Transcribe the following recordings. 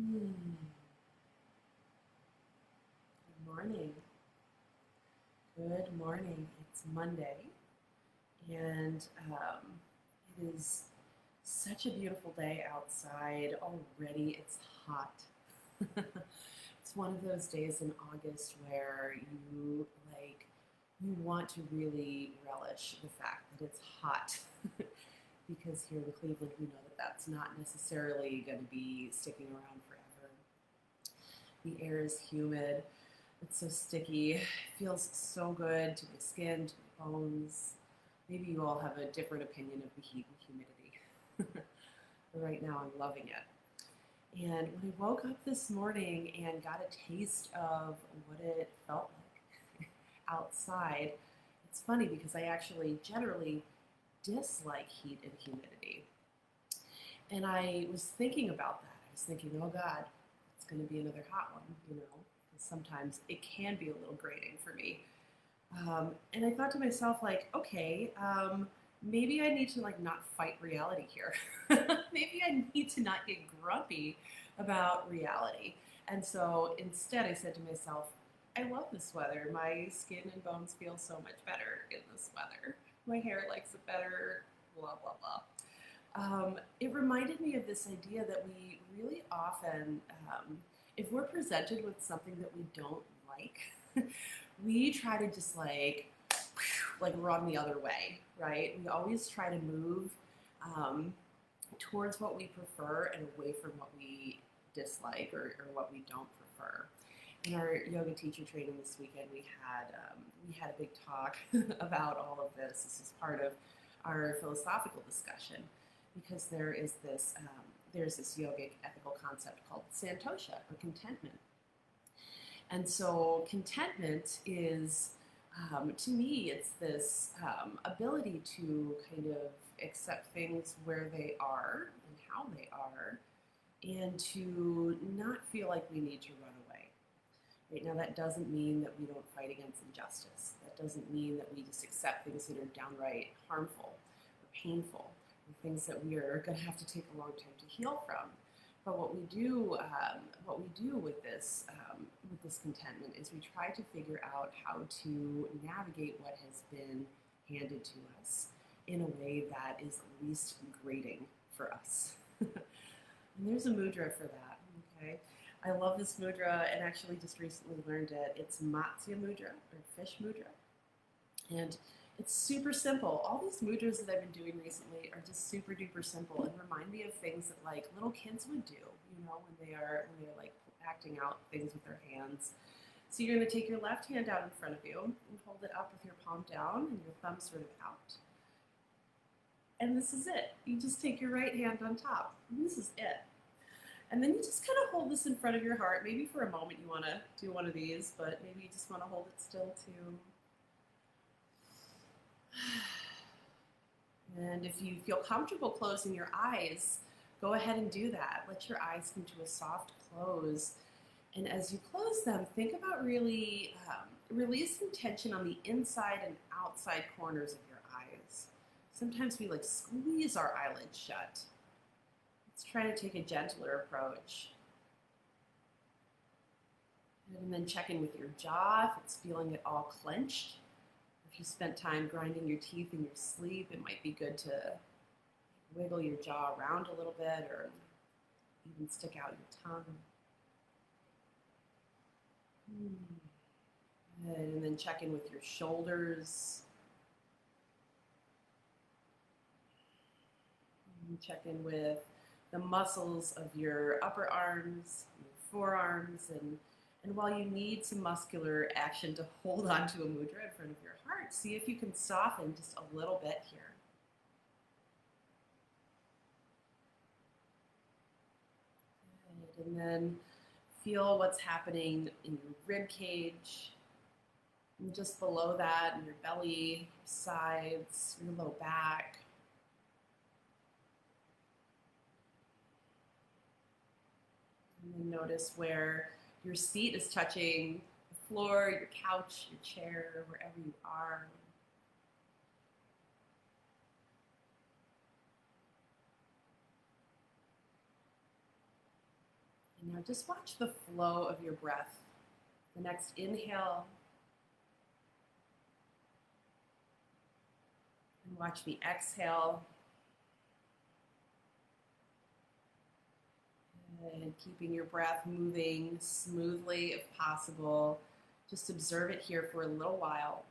Good morning. Good morning. It's Monday, and it is such a beautiful day outside. Already, it's hot. It's one of those days in August where you want to really relish the fact that it's hot. Because here in Cleveland, we know that that's not necessarily going to be sticking around forever. The air is humid. It's so sticky. It feels so good to my skin, to my bones. Maybe you all have a different opinion of the heat and humidity. But right now, I'm loving it. And when I woke up this morning and got a taste of what it felt like outside, it's funny because I actually generally dislike heat and humidity. And I was thinking about that. I was thinking, oh God, it's going to be another hot one, you know. Sometimes it can be a little grating for me. And I thought to myself, like, okay, maybe I need to like not fight reality here. Maybe I need to not get grumpy about reality. And so instead, I said to myself, I love this weather. My skin and bones feel so much better in this weather. My hair likes it better. Blah blah blah. It reminded me of this idea that we really often, if we're presented with something that we don't like, we try to just like run the other way, right? We always try to move um, towards what we prefer and away from what we dislike or what we don't prefer. In our yoga teacher training this weekend, we had a big talk about all of this. This is part of our philosophical discussion because there's this yogic ethical concept called santosha or contentment. And so contentment is, to me, it's this ability to kind of accept things where they are and how they are, and to not feel like we need to run away. Right now, that doesn't mean that we don't fight against injustice. That doesn't mean that we just accept things that are downright harmful or painful, or things that we are going to have to take a long time to heal from. But what we do with this contentment is we try to figure out how to navigate what has been handed to us in a way that is least grating for us. And there's a mudra for that. Okay, I love this mudra and actually just recently learned it. It's matsya mudra or fish mudra, and it's super simple. All these mudras that I've been doing recently are just super duper simple and remind me of things that like little kids would do, you know, when they're like acting out things with their hands. So you're going to take your left hand out in front of you and hold it up with your palm down and your thumb sort of out. And this is it. You just take your right hand on top. And this is it. And then you just kind of hold this in front of your heart. Maybe for a moment you want to do one of these, but maybe you just want to hold it still too. And if you feel comfortable closing your eyes, go ahead and do that. Let your eyes come to a soft close. And as you close them, think about really releasing tension on the inside and outside corners of your eyes. Sometimes we like squeeze our eyelids shut. Let's try to take a gentler approach. And then check in with your jaw if it's feeling at all clenched. If you spent time grinding your teeth in your sleep, it might be good to wiggle your jaw around a little bit or even stick out your tongue. Good. And then check in with your shoulders. And check in with the muscles of your upper arms, your forearms, and while you need some muscular action to hold on to a mudra in front of your heart, see if you can soften just a little bit here. Good. And then feel what's happening in your rib cage, and just below that, in your belly, your sides, your low back. And then notice where your seat is touching the floor, your couch, your chair, wherever you are. Now just watch the flow of your breath. The next inhale, and watch the exhale. And keeping your breath moving smoothly if possible. Just observe it here for a little while.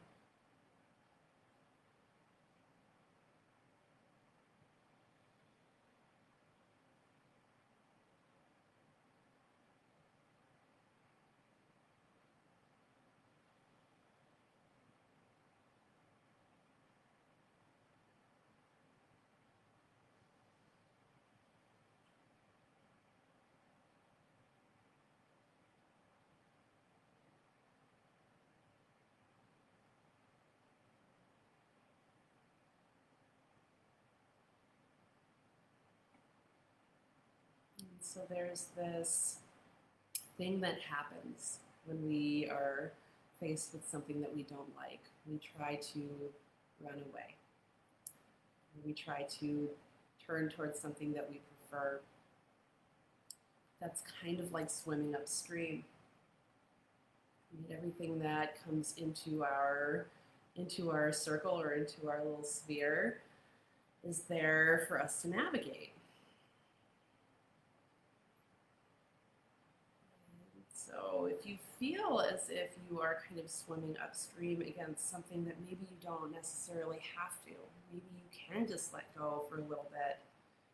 And so there's this thing that happens when we are faced with something that we don't like. We try to run away. We try to turn towards something that we prefer. That's kind of like swimming upstream. And everything that comes into our circle or into our little sphere is there for us to navigate. So if you feel as if you are kind of swimming upstream against something that maybe you don't necessarily have to, maybe you can just let go for a little bit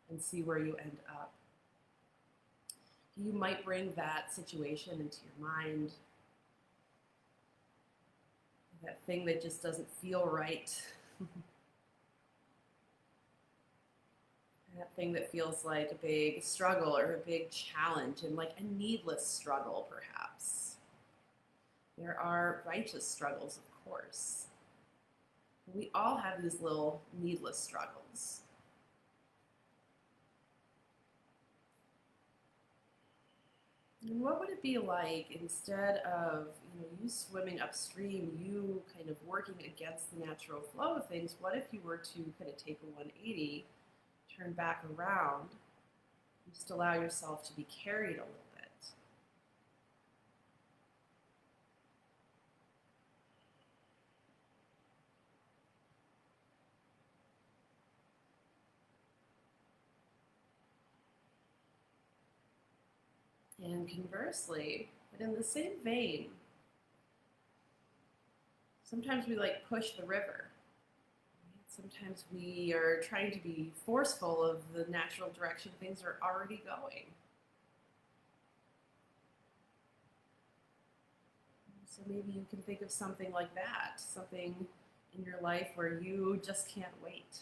and see where you end up. You might bring that situation into your mind, that thing that just doesn't feel right. That thing that feels like a big struggle or a big challenge, and like a needless struggle, perhaps. There are righteous struggles, of course. We all have these little needless struggles. And what would it be like instead of you swimming upstream, you kind of working against the natural flow of things? What if you were to kind of take a 180, turn back around, and just allow yourself to be carried a little bit? And conversely, but in the same vein, sometimes we like push the river. Sometimes we are trying to be forceful of the natural direction things are already going. So maybe you can think of something like that, something in your life where you just can't wait.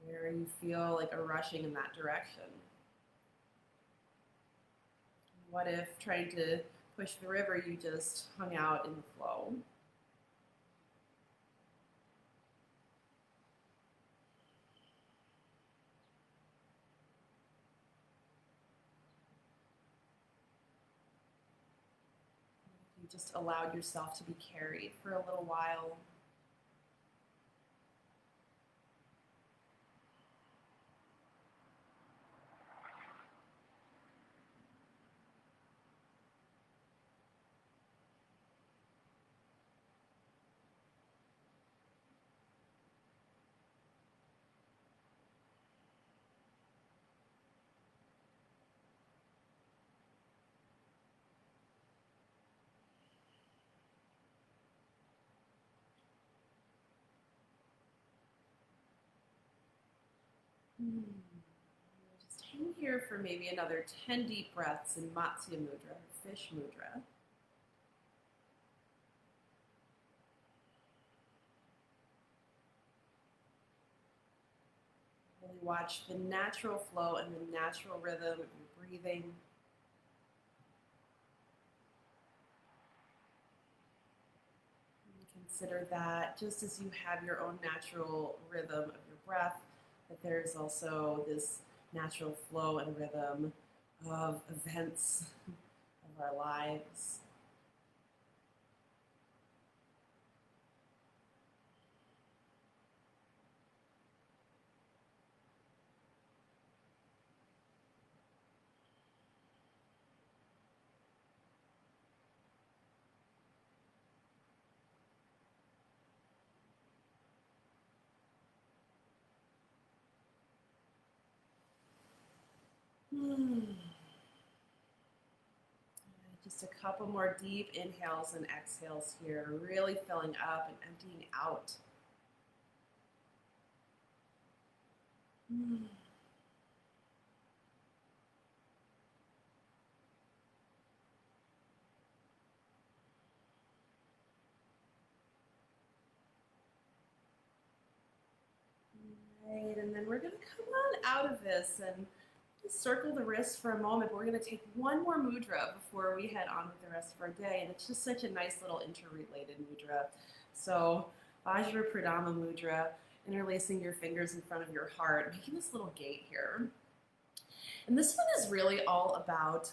Where you feel like a rushing in that direction. What if trying to push the river, you just hung out in the flow? You just allowed yourself to be carried for a little while. Just hang here for maybe another 10 deep breaths in matsya mudra, fish mudra. Really watch the natural flow and the natural rhythm of your breathing. And consider that just as you have your own natural rhythm of your breath, that there's also this natural flow and rhythm of events of our lives. Just a couple more deep inhales and exhales here, really filling up and emptying out. Right, and then we're going to come on out of this and just circle the wrists for a moment. But we're going to take one more mudra before we head on with the rest of our day. And it's just such a nice little interrelated mudra. So, Vajra Pradama Mudra, interlacing your fingers in front of your heart, making this little gate here. And this one is really all about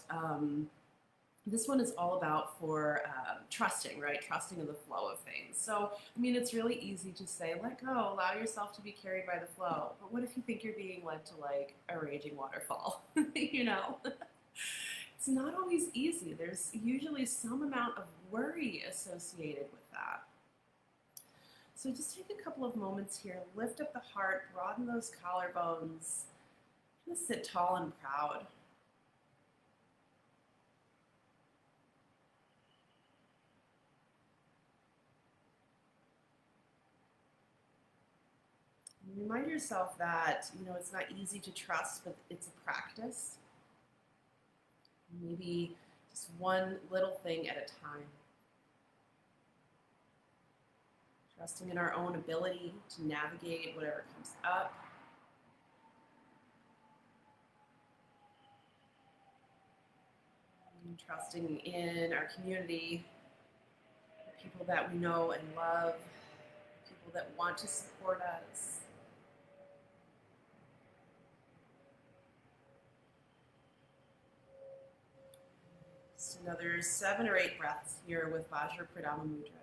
for trusting, right? Trusting in the flow of things. So, I mean, it's really easy to say, let go, allow yourself to be carried by the flow. But what if you think you're being led to like a raging waterfall? You know? It's not always easy. There's usually some amount of worry associated with that. So just take a couple of moments here, lift up the heart, broaden those collarbones, just sit tall and proud. Remind yourself that, you know, it's not easy to trust, but it's a practice. Maybe just one little thing at a time. Trusting in our own ability to navigate whatever comes up. And trusting in our community, the people that we know and love, people that want to support us. Just another 7 or 8 breaths here with Vajra Pradama Mudra.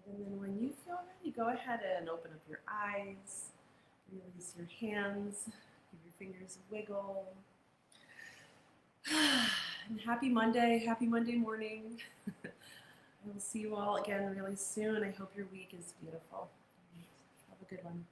And then when you feel ready, go ahead and open up your eyes, release your hands, give your fingers a wiggle. And happy Monday morning. I will see you all again really soon. I hope your week is beautiful. Have a good one.